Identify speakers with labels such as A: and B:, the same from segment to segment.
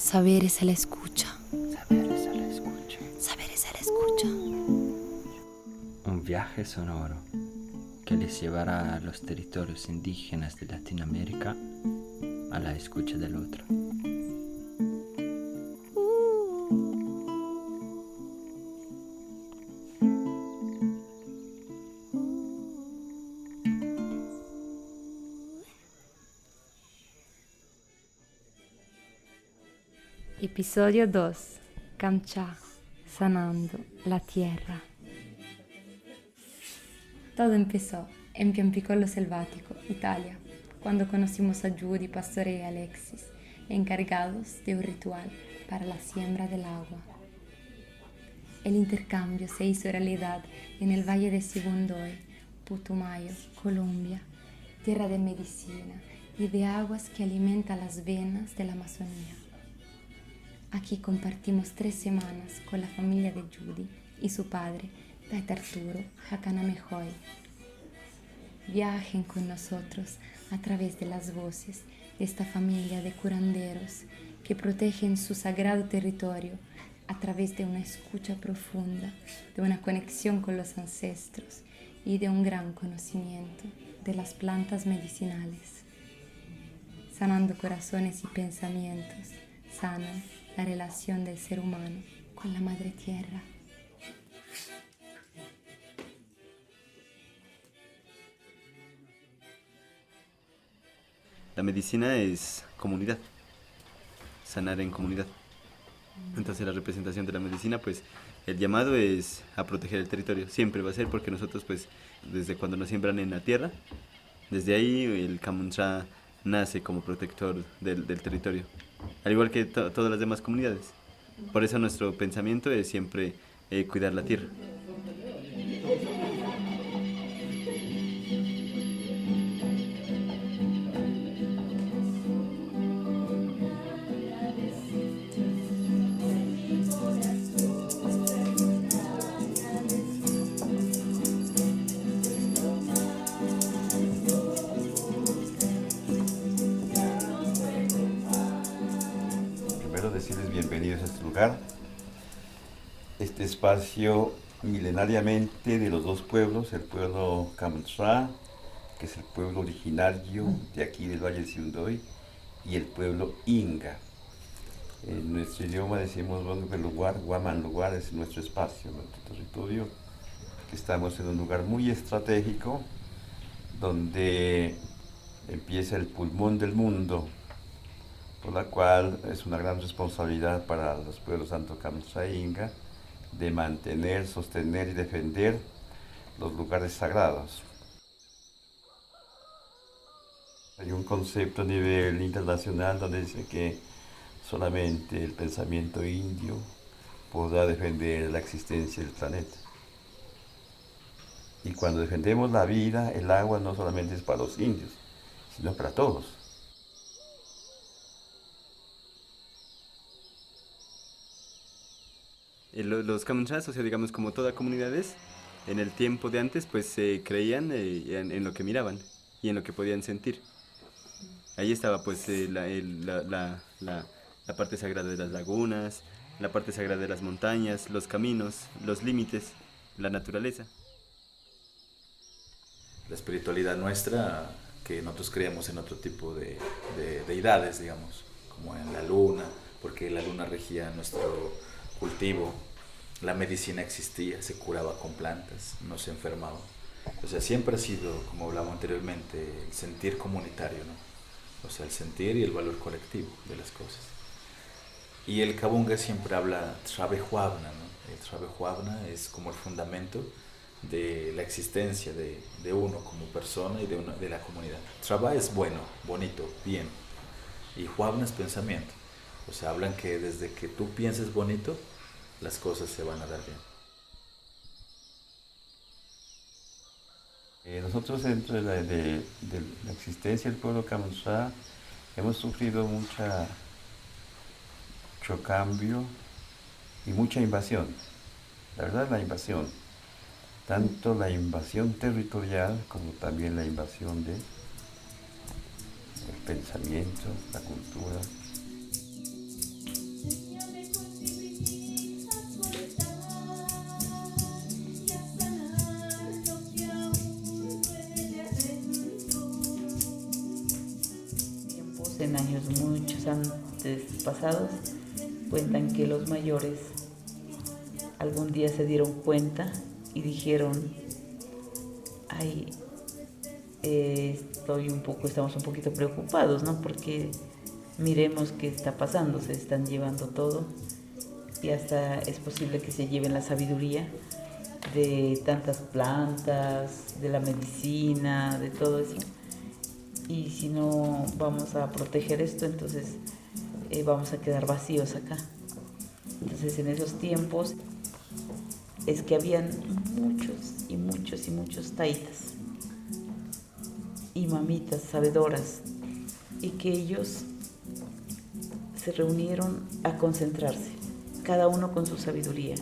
A: Saber es la escucha.
B: Saber es la escucha.
A: Saber es la escucha.
B: Un viaje sonoro que les llevará a los territorios indígenas de Latinoamérica a la escucha del otro.
A: Episodio 2. Kamcha, sanando la tierra. Todo empezó en Piompicollo Selvático, Italia, cuando conocimos a Judy, Pastore y Alexis, encargados de un ritual para la siembra del agua. El intercambio se hizo realidad en el Valle de Sibundoy, Putumayo, Colombia, tierra de medicina y de aguas que alimentan las venas de la Amazonía. Aquí compartimos 3 semanas con la familia de Judy y su padre, Tata Arturo Hakanamejoy. Viajen con nosotros a través de las voces de esta familia de curanderos que protegen su sagrado territorio a través de una escucha profunda, de una conexión con los ancestros y de un gran conocimiento de las plantas medicinales. Sanando corazones y pensamientos, sanan la relación del ser humano con la madre tierra.
C: La medicina es comunidad, sanar en comunidad. Entonces la representación de la medicina, pues el llamado es a proteger el territorio. Siempre va a ser porque nosotros, pues desde cuando nos siembran en la tierra, desde ahí el Kamuntra nace como protector del territorio, al igual que todas las demás comunidades. Por eso nuestro pensamiento es siempre cuidar la tierra.
D: Primero decirles bienvenidos a este lugar, este espacio milenariamente de los dos pueblos, el pueblo Kamsra, que es el pueblo originario de aquí del Valle de Sibundoy, y el pueblo Inga. En nuestro idioma decimos lugar, Guaman lugar es nuestro espacio, nuestro territorio, que estamos en un lugar muy estratégico, donde empieza el pulmón del mundo, por la cual es una gran responsabilidad para los pueblos tanto Kamsra e Inga de mantener, sostener y defender los lugares sagrados. Hay un concepto a nivel internacional donde dice que solamente el pensamiento indio podrá defender la existencia del planeta. Y cuando defendemos la vida, el agua no solamente es para los indios, sino para todos.
C: Los Kamunchas, o sea, digamos como toda comunidades, en el tiempo de antes, pues se creían en lo que miraban y en lo que podían sentir. Ahí estaba pues la parte sagrada de las lagunas, la parte sagrada de las montañas, los caminos, los límites, la naturaleza.
E: La espiritualidad nuestra, que nosotros creemos en otro tipo de deidades, digamos, como en la luna, porque la luna regía nuestro cultivo, la medicina existía, se curaba con plantas, no se enfermaba. O sea, siempre ha sido, como hablamos anteriormente, el sentir comunitario, ¿no? O sea, el sentir y el valor colectivo de las cosas. Y el Kabunga siempre habla Trabejuabna, ¿no? El Trabejuabna es como el fundamento de la existencia de uno como persona y de la comunidad. Traba es bueno, bonito, bien. Y Juabna es pensamiento. O sea, hablan que desde que tú pienses bonito, las cosas se van a dar bien.
D: Nosotros dentro de la existencia del pueblo Kamsra hemos sufrido mucho cambio y mucha invasión. La verdad, la invasión, tanto la invasión territorial como también la invasión del pensamiento, la cultura.
F: en años muchos antes pasados, cuentan que los mayores algún día se dieron cuenta y dijeron, ay, estamos un poquito preocupados, ¿no? Porque miremos qué está pasando, se están llevando todo y hasta es posible que se lleven la sabiduría de tantas plantas, de la medicina, de todo eso. Y si no vamos a proteger esto, entonces vamos a quedar vacíos acá. Entonces en esos tiempos es que habían muchos taitas y mamitas sabedoras, y que ellos se reunieron a concentrarse, cada uno con su sabiduría.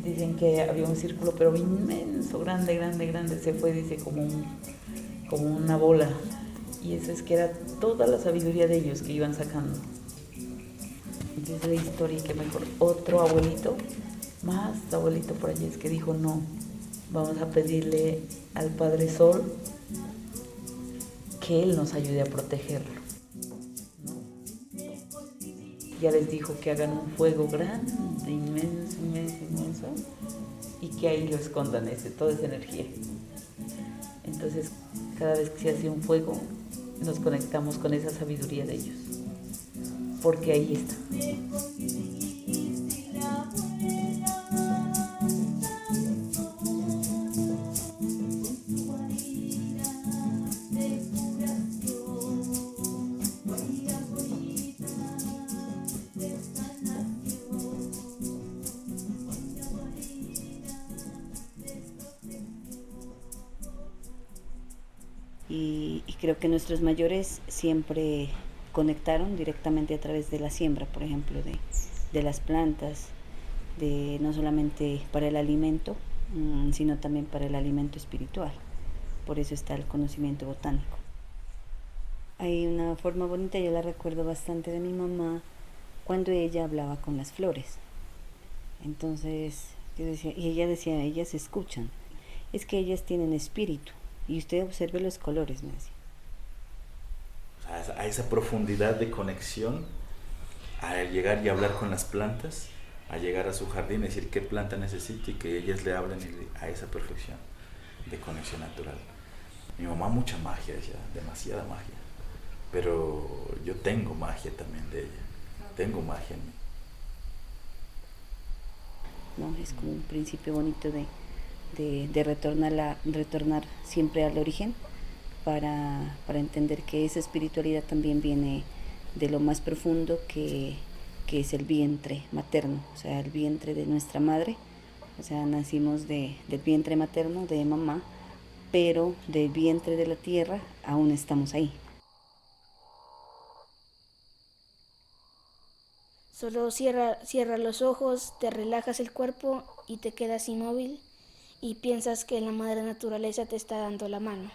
F: Dicen que había un círculo pero inmenso, grande, se fue, dice, como una bola, y eso es que era toda la sabiduría de ellos que iban sacando. Entonces la historia que mejor otro abuelito, más abuelito por allí, es que dijo, no, vamos a pedirle al Padre Sol que Él nos ayude a protegerlo, ¿no? Ya les dijo que hagan un fuego grande, inmenso, y que ahí lo escondan toda esa energía. Entonces, cada vez que se hace un fuego, nos conectamos con esa sabiduría de ellos, porque ahí está.
G: Y creo que nuestros mayores siempre conectaron directamente a través de la siembra, por ejemplo, de las plantas, no solamente para el alimento, sino también para el alimento espiritual. Por eso está el conocimiento botánico. Hay una forma bonita, yo la recuerdo bastante de mi mamá, cuando ella hablaba con las flores. Entonces yo decía, y ella decía, ellas escuchan, es que ellas tienen espíritu, y usted observe los colores, me decía.
E: O sea, a esa profundidad de conexión, a llegar y hablar con las plantas, a llegar a su jardín y decir qué planta necesita y que ellas le hablen a esa perfección de conexión natural. Mi mamá mucha magia, decía, demasiada magia, pero yo tengo magia también de ella, tengo magia en mí.
G: ¿No? Es como un principio bonito de retornar siempre al origen, para entender que esa espiritualidad también viene de lo más profundo que es el vientre materno, o sea, el vientre de nuestra madre. O sea, nacimos del vientre materno de mamá, pero del vientre de la tierra aún estamos ahí.
H: Solo cierra los ojos, te relajas el cuerpo y te quedas inmóvil y piensas que la madre naturaleza te está dando la mano.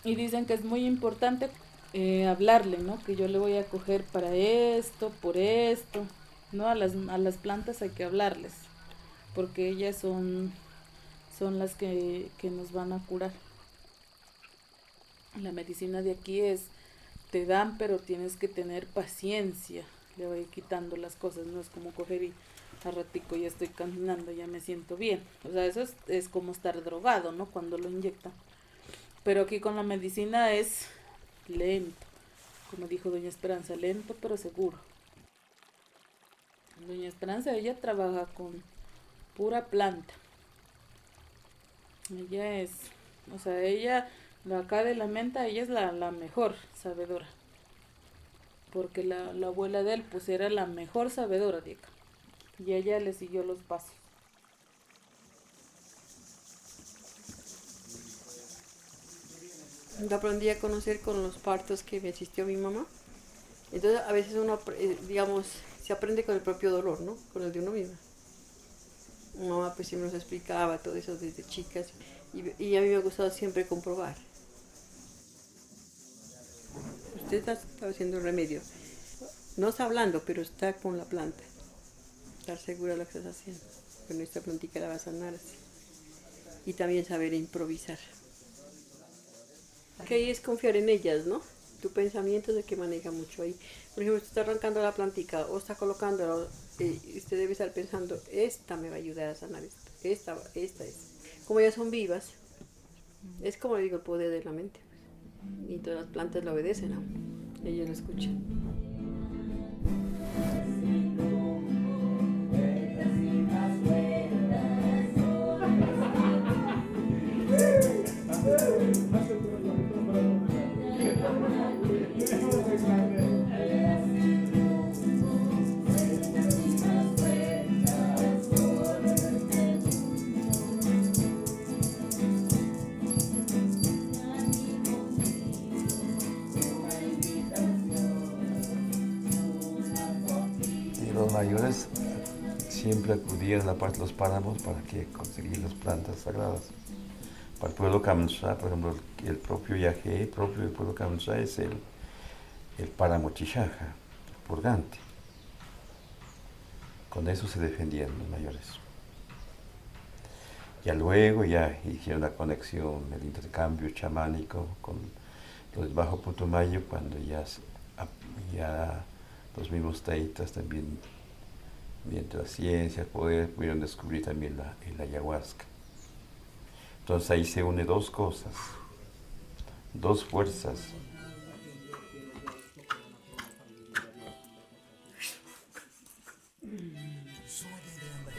I: Y dicen que es muy importante hablarle, ¿no? Que yo le voy a coger para esto, por esto, ¿no? A las plantas hay que hablarles, porque ellas son las que nos van a curar. La medicina de aquí te dan, pero tienes que tener paciencia, le voy quitando las cosas, no es como coger y a ratico ya estoy caminando, ya me siento bien. O sea, eso es como estar drogado, ¿no? Cuando lo inyectan. Pero aquí con la medicina es lento, como dijo Doña Esperanza, lento pero seguro. Doña Esperanza, ella trabaja con pura planta. Ella es, o sea, ella, acá de la menta, ella es la mejor sabedora. Porque la abuela de él, pues era la mejor sabedora de acá. Y ella le siguió los pasos.
J: Lo aprendí a conocer con los partos que me asistió mi mamá. Entonces a veces uno, digamos, se aprende con el propio dolor, ¿no? Con el de uno mismo. Mi mamá pues siempre nos explicaba todo eso desde chicas y a mí me ha gustado siempre comprobar. usted está haciendo remedio. No está hablando, pero está con la planta. Estar segura de lo que estás haciendo. Bueno, esta plantita la va a sanar así. Y también saber improvisar. Que ahí es confiar en ellas, ¿no? Tu pensamiento es el que maneja mucho ahí. Por ejemplo, usted está arrancando la plantica o está colocándola, usted debe estar pensando, esta me va a ayudar a sanar esto. Esta es. Como ellas son vivas, es como le digo, el poder de la mente. Y todas las plantas lo obedecen, ¿no? Ellos lo escuchan.
D: Los mayores siempre acudían a la parte de los páramos para que conseguir las plantas sagradas. Para el pueblo Camanchá, por ejemplo, el propio Yaje, el propio del pueblo Camanchá es el páramo Chichaja, el purgante. Con eso se defendían los mayores. Ya luego ya hicieron la conexión, el intercambio chamánico con los del Bajo Putumayo, cuando ya los mismos taitas también, mientras ciencia, poder, pudieron descubrir también el ayahuasca. Entonces ahí se une dos cosas, dos fuerzas.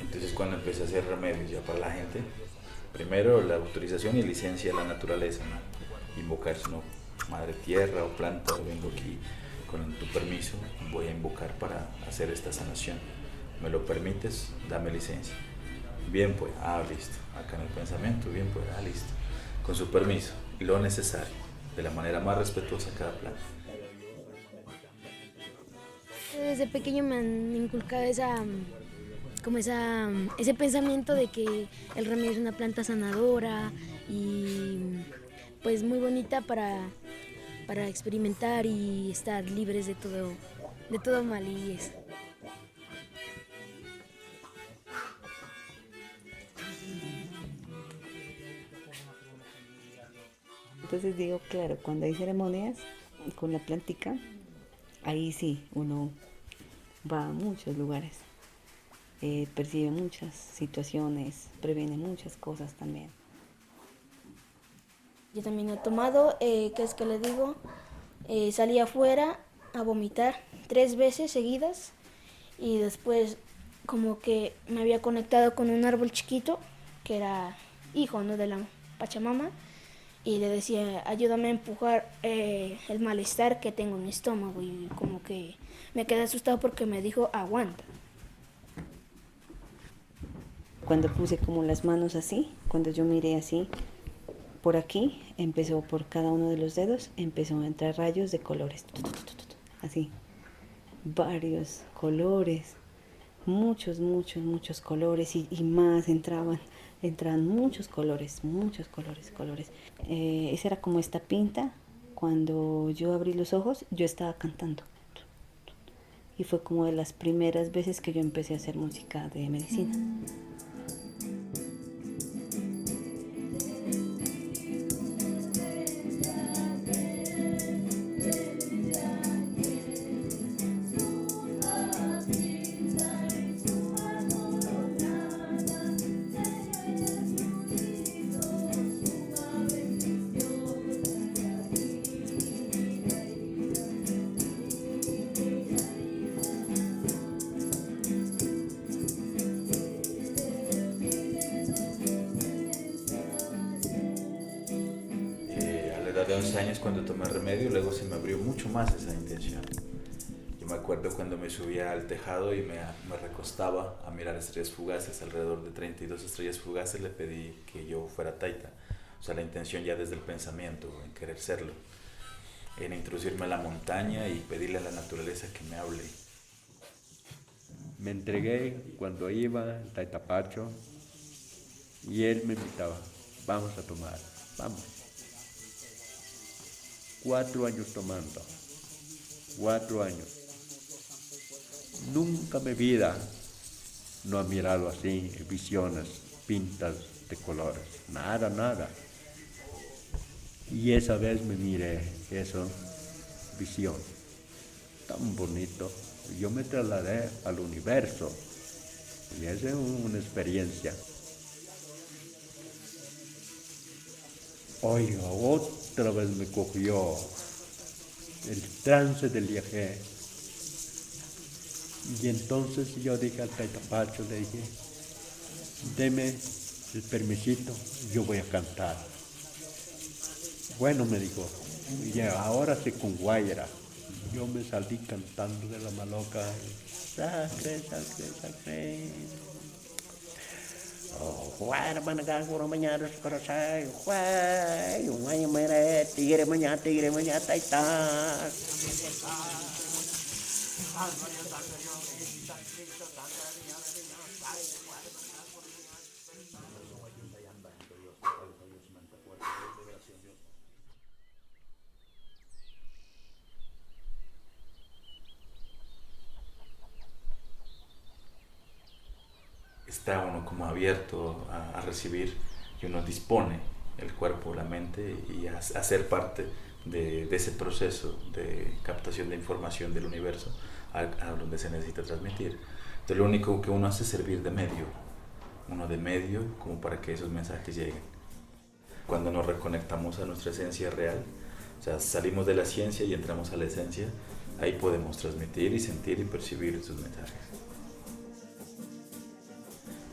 E: Entonces cuando empecé a hacer remedios ya para la gente, primero la autorización y licencia de la naturaleza, ¿no? Invocar, ¿no? Madre tierra o planta, vengo aquí con tu permiso, voy a invocar para hacer esta sanación. ¿Me lo permites? Dame licencia. Bien pues, listo. Acá en el pensamiento, bien pues, listo. Con su permiso, lo necesario, de la manera más respetuosa a cada planta.
H: Desde pequeño me han inculcado ese pensamiento de que el remedio es una planta sanadora y pues muy bonita para experimentar y estar libres de todo mal y eso.
G: Entonces digo, claro, cuando hay ceremonias con la plantica, ahí sí, uno va a muchos lugares, percibe muchas situaciones, previene muchas cosas también.
H: Yo también he tomado, ¿qué es que le digo? Salí afuera a vomitar 3 veces seguidas y después como que me había conectado con un árbol chiquito que era hijo, ¿no?, de la Pachamama y le decía, ayúdame a empujar el malestar que tengo en mi estómago y como que me quedé asustado porque me dijo, aguanta.
G: Cuando puse como las manos así, cuando yo miré así, por aquí empezó, por cada uno de los dedos, empezó a entrar rayos de colores, así, varios colores, muchos colores y más entraban muchos colores. Esa era como esta pinta, cuando yo abrí los ojos, yo estaba cantando. Y fue como de las primeras veces que yo empecé a hacer música de medicina.
E: De 11 años cuando tomé remedio, luego se me abrió mucho más esa intención. Yo me acuerdo cuando me subía al tejado y me recostaba a mirar estrellas fugaces, alrededor de 32 estrellas fugaces, le pedí que yo fuera taita. O sea, la intención ya desde el pensamiento, en querer serlo, en introducirme a la montaña y pedirle a la naturaleza que me hable.
B: Me entregué cuando iba al Taitapacho y él me invitaba, vamos a tomar, vamos. 4 años tomando,
K: 4 años. Nunca en mi vida no he mirado así visiones, pintas de colores, nada. Y esa vez me miré esa visión tan bonito. Yo me trasladé al universo y esa es una experiencia. Oiga, otra vez me cogió el trance del viaje. Y entonces yo dije al Taitapacho, le dije, deme el permisito, yo voy a cantar. Bueno, me dijo, ya, ahora sí con guayra. Yo me salí cantando de la maloca. Sacre. Guayra, managa, guro, mañana, escorosay, guay, un año mere, tigre, mañana, taita.
E: Está uno como abierto a recibir y uno dispone el cuerpo, la mente y a ser parte de ese proceso de captación de información del universo a donde se necesita transmitir. Entonces lo único que uno hace es servir de medio, como para que esos mensajes lleguen. Cuando nos reconectamos a nuestra esencia real, o sea, salimos de la ciencia y entramos a la esencia, ahí podemos transmitir y sentir y percibir esos mensajes.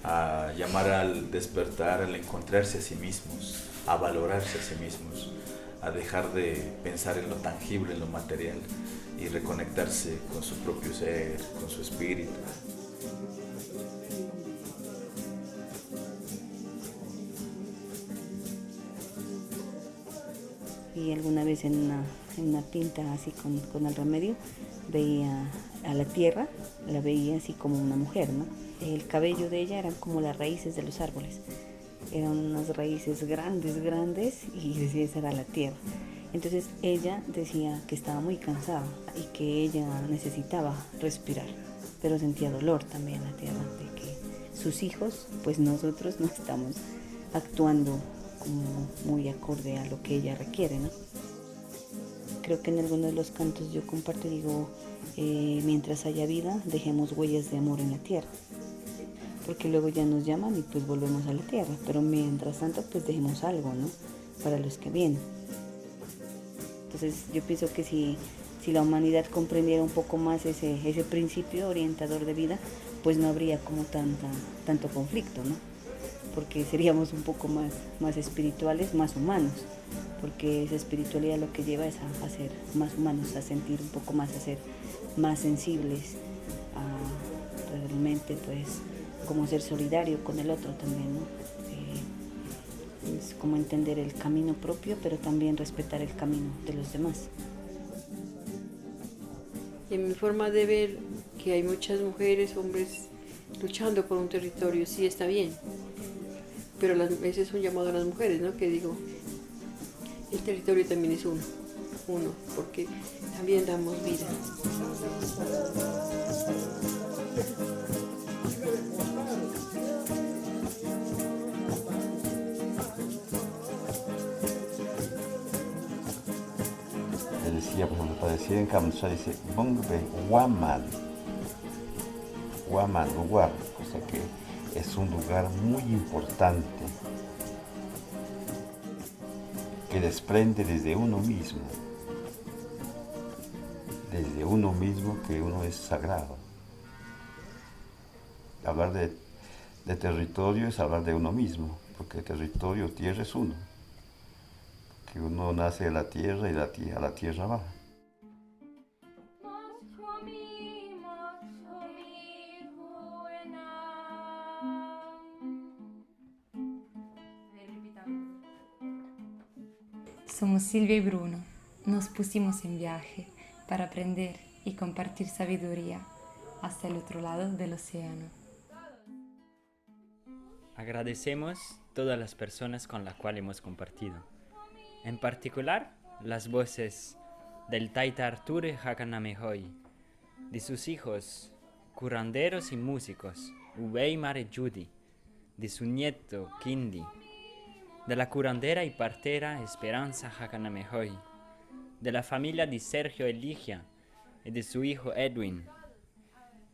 E: A llamar al despertar, al encontrarse a sí mismos, a valorarse a sí mismos, a dejar de pensar en lo tangible, en lo material y reconectarse con su propio ser, con su espíritu.
G: Y alguna vez en una pinta así con el remedio veía a la tierra, la veía así como una mujer, ¿no? El cabello de ella eran como las raíces de los árboles, eran unas raíces grandes y decía esa era la tierra. Entonces ella decía que estaba muy cansada y que ella necesitaba respirar, pero sentía dolor también la tierra de que sus hijos, pues nosotros no estamos actuando como muy acorde a lo que ella requiere, ¿no? Creo que en alguno de los cantos yo comparto, digo, mientras haya vida, dejemos huellas de amor en la tierra, porque luego ya nos llaman y pues volvemos a la tierra, pero mientras tanto pues dejemos algo, ¿no? Para los que vienen. Entonces yo pienso que si la humanidad comprendiera un poco más ese principio orientador de vida, pues no habría como tanto conflicto, ¿no? Porque seríamos un poco más espirituales, más humanos, porque esa espiritualidad lo que lleva es a ser más humanos, a sentir un poco más, a ser más sensibles, a realmente pues como ser solidario con el otro también, ¿no? Es como entender el camino propio, pero también respetar el camino de los demás.
J: Y en mi forma de ver que hay muchas mujeres, hombres luchando por un territorio, sí está bien, pero ese es un llamado a las mujeres, ¿no? Que digo, el territorio también es uno, porque también damos vida.
D: Le decía, por ejemplo, para decir en Kamcha, dice, Bongbe Waman, lugar, o sea que es un lugar muy importante que desprende desde uno mismo que uno es sagrado. Hablar de territorio es hablar de uno mismo, porque el territorio, tierra es uno, que uno nace de la tierra y a la tierra va.
A: Somos Silvia y Bruno. Nos pusimos en viaje para aprender y compartir sabiduría hasta el otro lado del océano.
B: Agradecemos todas las personas con las cuales hemos compartido. En particular, las voces del taita Arturo Hakanamehoy, de sus hijos, curanderos y músicos, Uweimar y Judy, de su nieto, Kindi, de la curandera y partera Esperanza Hakanamehoy, de la familia de Sergio Eligia y de su hijo Edwin,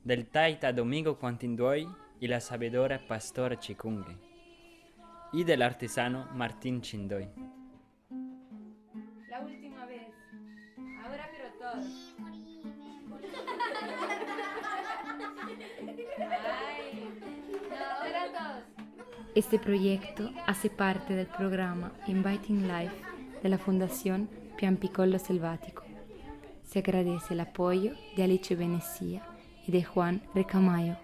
B: del taita Domingo Quantindoy y la sabedora pastora Chikungue, y del artesano Martín Chindoy.
A: La última vez. Ahora pero todos. Ay, no, ahora todos. Este proyecto hace parte del programa Inviting Life de la Fundación Piampicollo Selvático. Se agradece el apoyo de Alice Venecia y de Juan Recamayo.